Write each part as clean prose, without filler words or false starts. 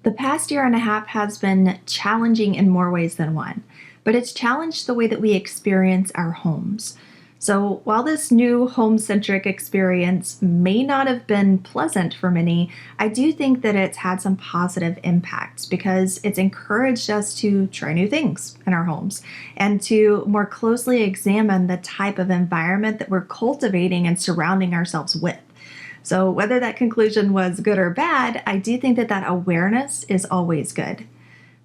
The past year and a half has been challenging in more ways than one, but it's challenged the way that we experience our homes. So while this new home-centric experience may not have been pleasant for many, I do think that it's had some positive impacts because it's encouraged us to try new things in our homes and to more closely examine the type of environment that we're cultivating and surrounding ourselves with. So whether that conclusion was good or bad, I do think that that awareness is always good.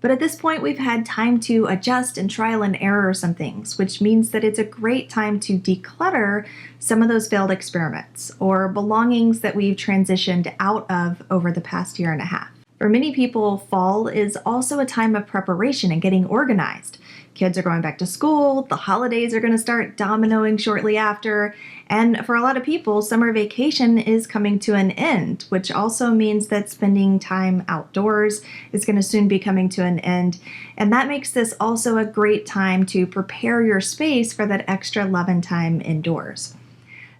But at this point, we've had time to adjust and trial and error some things, which means that it's a great time to declutter some of those failed experiments or belongings that we've transitioned out of over the past year and a half. For many people, fall is also a time of preparation and getting organized. Kids are going back to school, the holidays are going to start dominoing shortly after, and for a lot of people, summer vacation is coming to an end, which also means that spending time outdoors is going to soon be coming to an end, and that makes this also a great time to prepare your space for that extra love and time indoors.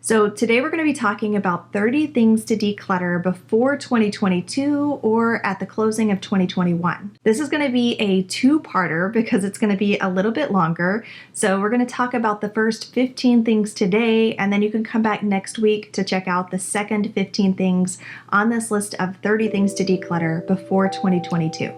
So today we're going to be talking about 30 things to declutter before 2022 or at the closing of 2021. This is going to be a two-parter because it's going to be a little bit longer. So we're going to talk about the first 15 things today, and then you can come back next week to check out the second 15 things on this list of 30 things to declutter before 2022.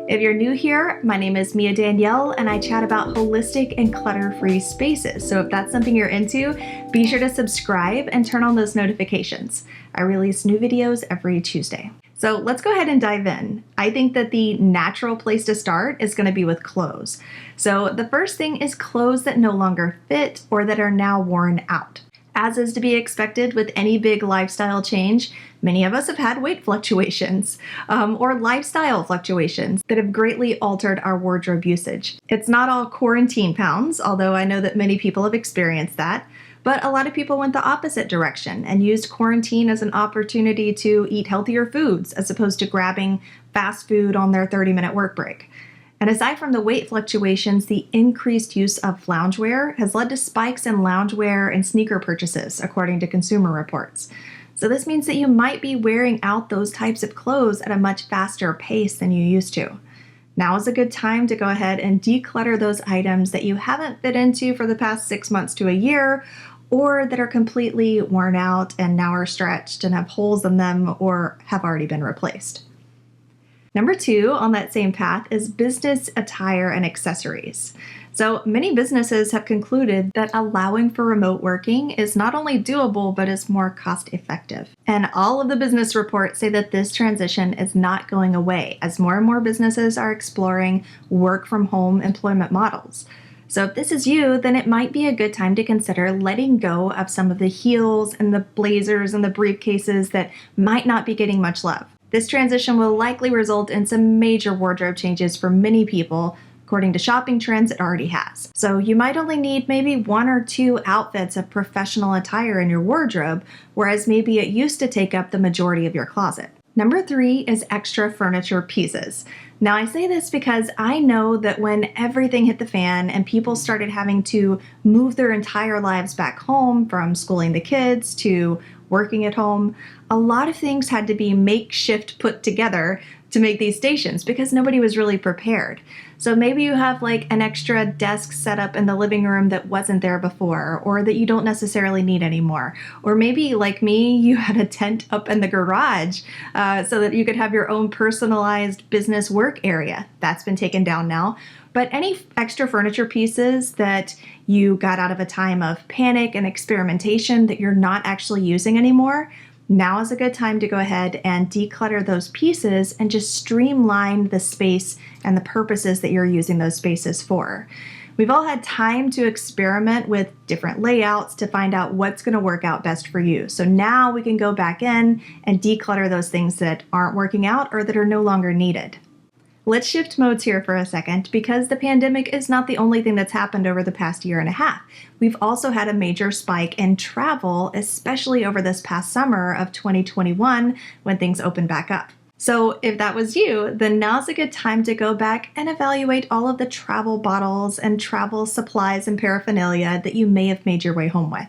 If you're new here, my name is Mia Danielle and I chat about holistic and clutter-free spaces. So if that's something you're into, be sure to subscribe and turn on those notifications. I release new videos every Tuesday. So let's go ahead and dive in. I think that the natural place to start is going to be with clothes. So the first thing is clothes that no longer fit or that are now worn out. As is to be expected with any big lifestyle change, many of us have had weight fluctuations or lifestyle fluctuations that have greatly altered our wardrobe usage. It's not all quarantine pounds, although I know that many people have experienced that, but a lot of people went the opposite direction and used quarantine as an opportunity to eat healthier foods as opposed to grabbing fast food on their 30-minute work break. And aside from the weight fluctuations, the increased use of loungewear has led to spikes in loungewear and sneaker purchases, according to Consumer Reports. So this means that you might be wearing out those types of clothes at a much faster pace than you used to. Now is a good time to go ahead and declutter those items that you haven't fit into for the past 6 months to a year, or that are completely worn out and now are stretched and have holes in them or have already been replaced. Number 2 on that same path is business attire and accessories. So many businesses have concluded that allowing for remote working is not only doable, but is more cost effective. And all of the business reports say that this transition is not going away as more and more businesses are exploring work from home employment models. So if this is you, then it might be a good time to consider letting go of some of the heels and the blazers and the briefcases that might not be getting much love. This transition will likely result in some major wardrobe changes for many people. According to shopping trends, it already has. So you might only need maybe 1 or 2 outfits of professional attire in your wardrobe, whereas maybe it used to take up the majority of your closet. Number 3 is extra furniture pieces. Now I say this because I know that when everything hit the fan and people started having to move their entire lives back home, from schooling the kids to working at home, a lot of things had to be makeshift put together to make these stations because nobody was really prepared. So maybe you have like an extra desk set up in the living room that wasn't there before, or that you don't necessarily need anymore. Or maybe like me, you had a tent up in the garage so that you could have your own personalized business work area. That's been taken down now. But any extra furniture pieces that you got out of a time of panic and experimentation that you're not actually using anymore, now is a good time to go ahead and declutter those pieces and just streamline the space and the purposes that you're using those spaces for. We've all had time to experiment with different layouts to find out what's going to work out best for you. So now we can go back in and declutter those things that aren't working out or that are no longer needed. Let's shift modes here for a second because the pandemic is not the only thing that's happened over the past year and a half. We've also had a major spike in travel, especially over this past summer of 2021 when things opened back up. So if that was you, then now's a good time to go back and evaluate all of the travel bottles and travel supplies and paraphernalia that you may have made your way home with.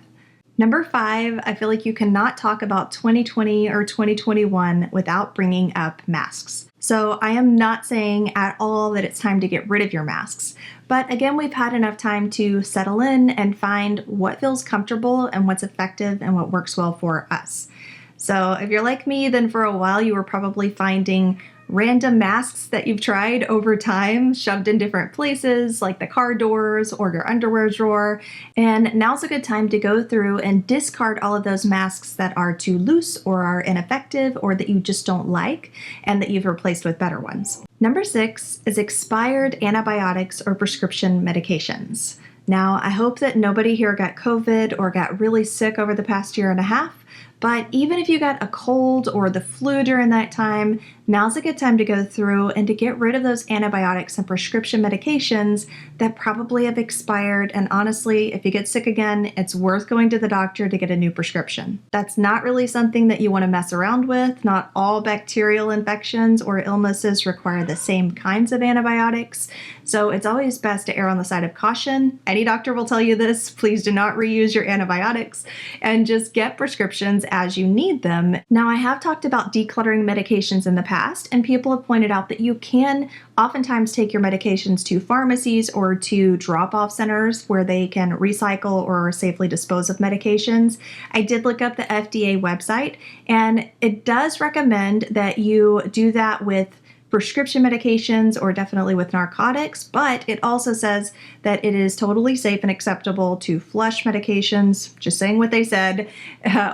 Number 5, I feel like you cannot talk about 2020 or 2021 without bringing up masks. So I am not saying at all that it's time to get rid of your masks. But again, we've had enough time to settle in and find what feels comfortable and what's effective and what works well for us. So if you're like me, then for a while you were probably finding random masks that you've tried over time shoved in different places like the car doors or your underwear drawer. And now's a good time to go through and discard all of those masks that are too loose or are ineffective or that you just don't like and that you've replaced with better ones. Number 6 is expired antibiotics or prescription medications. Now, I hope that nobody here got COVID or got really sick over the past year and a half. But even if you got a cold or the flu during that time, now's a good time to go through and to get rid of those antibiotics and prescription medications that probably have expired. And honestly, if you get sick again, it's worth going to the doctor to get a new prescription. That's not really something that you want to mess around with. Not all bacterial infections or illnesses require the same kinds of antibiotics. So it's always best to err on the side of caution. Any doctor will tell you this. Please do not reuse your antibiotics and just get prescriptions as you need them. Now, I have talked about decluttering medications in the past, and people have pointed out that you can oftentimes take your medications to pharmacies or to drop-off centers where they can recycle or safely dispose of medications. I did look up the FDA website, and it does recommend that you do that with prescription medications or definitely with narcotics, but it also says that it is totally safe and acceptable to flush medications, just saying what they said,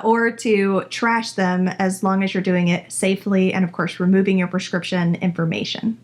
or to trash them as long as you're doing it safely and, of course, removing your prescription information.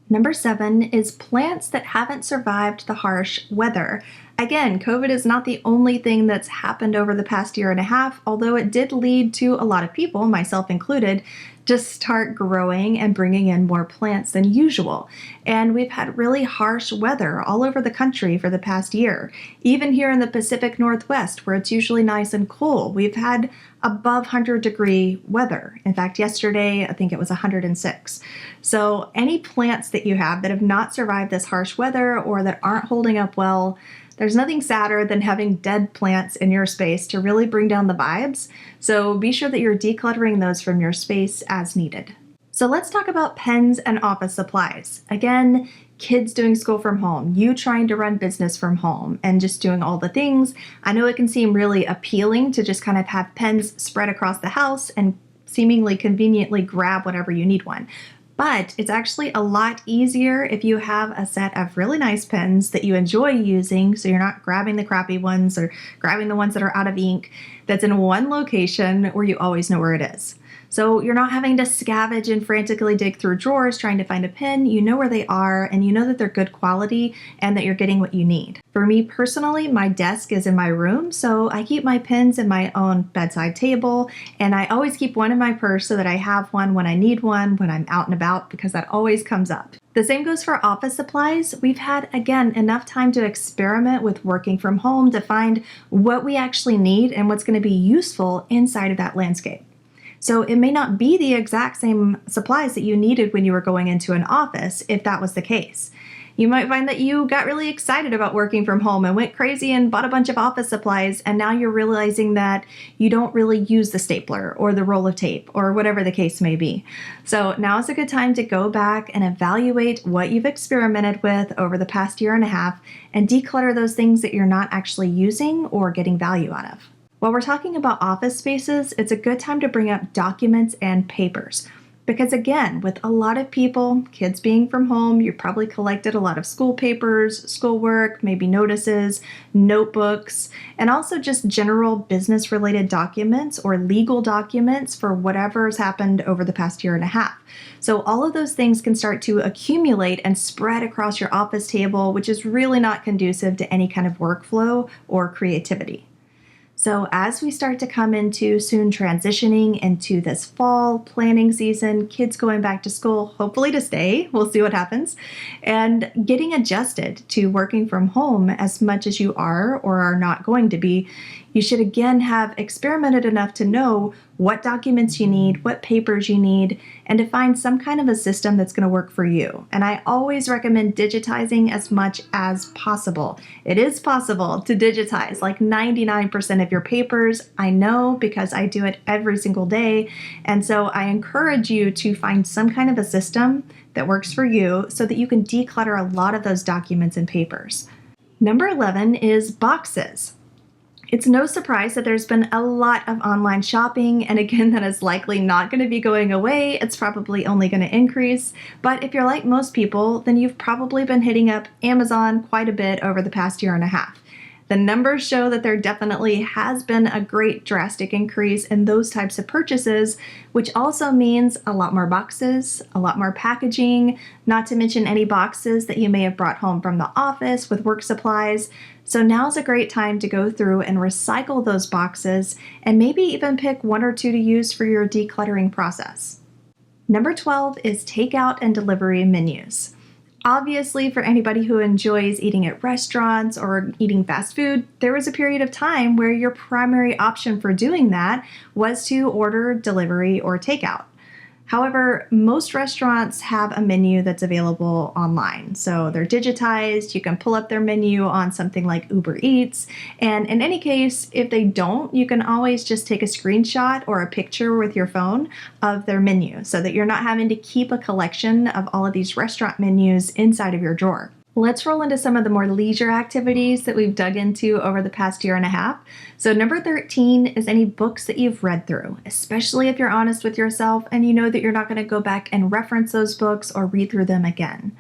Number 7 is plants that haven't survived the harsh weather. Again, COVID is not the only thing that's happened over the past year and a half, although it did lead to a lot of people, myself included, to start growing and bringing in more plants than usual. And we've had really harsh weather all over the country for the past year. Even here in the Pacific Northwest, where it's usually nice and cool, we've had above 100-degree weather. In fact, yesterday, I think it was 106. So any plants that you have that have not survived this harsh weather or that aren't holding up well, there's nothing sadder than having dead plants in your space to really bring down the vibes. So be sure that you're decluttering those from your space as needed. So let's talk about pens and office supplies. Again, kids doing school from home, you trying to run business from home and just doing all the things. I know it can seem really appealing to just kind of have pens spread across the house and seemingly conveniently grab whenever you need one. But it's actually a lot easier if you have a set of really nice pens that you enjoy using, so you're not grabbing the crappy ones or grabbing the ones that are out of ink, that's in one location where you always know where it is. So you're not having to scavenge and frantically dig through drawers trying to find a pen. You know where they are and you know that they're good quality and that you're getting what you need. For me personally, my desk is in my room, so I keep my pens in my own bedside table, and I always keep one in my purse so that I have one when I need one, when I'm out and about, because that always comes up. The same goes for office supplies. We've had, again, enough time to experiment with working from home to find what we actually need and what's going to be useful inside of that landscape. So it may not be the exact same supplies that you needed when you were going into an office, if that was the case. You might find that you got really excited about working from home and went crazy and bought a bunch of office supplies, and now you're realizing that you don't really use the stapler or the roll of tape or whatever the case may be. So now is a good time to go back and evaluate what you've experimented with over the past year and a half and declutter those things that you're not actually using or getting value out of. While we're talking about office spaces, it's a good time to bring up documents and papers. Because again, with a lot of people, kids being from home, you probably collected a lot of school papers, schoolwork, maybe notices, notebooks, and also just general business-related documents or legal documents for whatever's happened over the past year and a half. So all of those things can start to accumulate and spread across your office table, which is really not conducive to any kind of workflow or creativity. So as we start to come into soon transitioning into this fall planning season, kids going back to school, hopefully to stay, we'll see what happens, and getting adjusted to working from home as much as you are or are not going to be, You should again have experimented enough to know what documents you need, what papers you need, and to find some kind of a system that's going to work for you. And I always recommend digitizing as much as possible. It is possible to digitize like 99% of your papers. I know because I do it every single day. And so I encourage you to find some kind of a system that works for you so that you can declutter a lot of those documents and papers. Number 11 is boxes. It's no surprise that there's been a lot of online shopping, and again, that is likely not going to be going away. It's probably only going to increase. But if you're like most people, then you've probably been hitting up Amazon quite a bit over the past year and a half. The numbers show that there definitely has been a great drastic increase in those types of purchases, which also means a lot more boxes, a lot more packaging, not to mention any boxes that you may have brought home from the office with work supplies. So now's a great time to go through and recycle those boxes and maybe even pick one or two to use for your decluttering process. Number 12 is takeout and delivery menus. Obviously, for anybody who enjoys eating at restaurants or eating fast food, there was a period of time where your primary option for doing that was to order delivery or takeout. However, most restaurants have a menu that's available online. So they're digitized, you can pull up their menu on something like Uber Eats, and in any case, if they don't, you can always just take a screenshot or a picture with your phone of their menu so that you're not having to keep a collection of all of these restaurant menus inside of your drawer. Let's roll into some of the more leisure activities that we've dug into over the past year and a half. So number 13 is any books that you've read through, especially if you're honest with yourself and you know that you're not going to go back and reference those books or read through them again.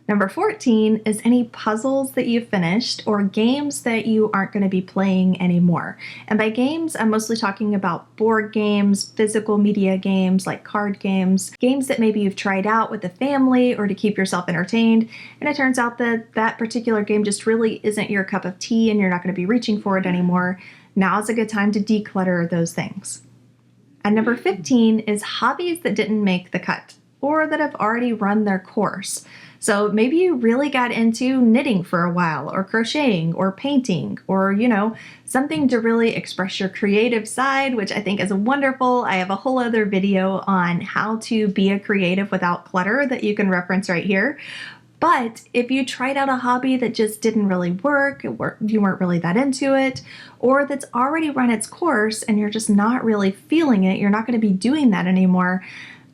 Number 14 is any puzzles that you've finished or games that you aren't going to be playing anymore. And by games, I'm mostly talking about board games, physical media games like card games, games that maybe you've tried out with the family or to keep yourself entertained. And it turns out that that particular game just really isn't your cup of tea and you're not going to be reaching for it anymore. Now's a good time to declutter those things. And number 15 is hobbies that didn't make the cut or that have already run their course. So maybe you really got into knitting for a while or crocheting or painting or, something to really express your creative side, which I think is wonderful. I have a whole other video on how to be a creative without clutter that you can reference right here. But if you tried out a hobby that just didn't really work, you weren't really that into it, or that's already run its course and you're just not really feeling it, you're not going to be doing that anymore,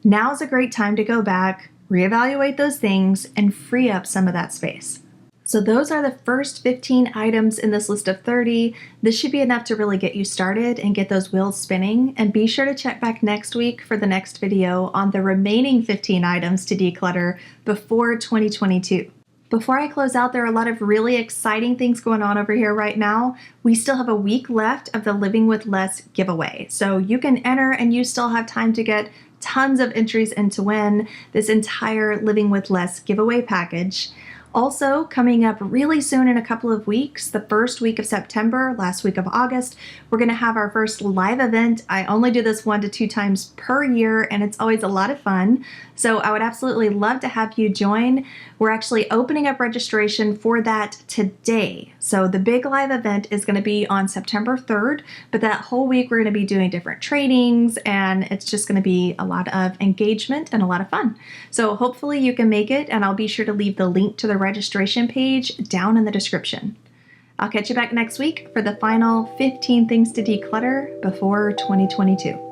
now's a great time to go back, reevaluate those things, and free up some of that space. So those are the first 15 items in this list of 30. This should be enough to really get you started and get those wheels spinning. And be sure to check back next week for the next video on the remaining 15 items to declutter before 2022. Before I close out, there are a lot of really exciting things going on over here right now. We still have a week left of the Living with Less giveaway. So you can enter and you still have time to get tons of entries in to win this entire Living with Less giveaway package. Also, coming up really soon in a couple of weeks, the first week of September, last week of August, we're going to have our first live event. I only do this 1 to 2 times per year, and it's always a lot of fun. So I would absolutely love to have you join. We're actually opening up registration for that today. So the big live event is going to be on September 3rd, but that whole week we're going to be doing different trainings, and it's just going to be a lot of engagement and a lot of fun. So hopefully you can make it, and I'll be sure to leave the link to the registration page down in the description. I'll catch you back next week for the final 15 things to declutter before 2022.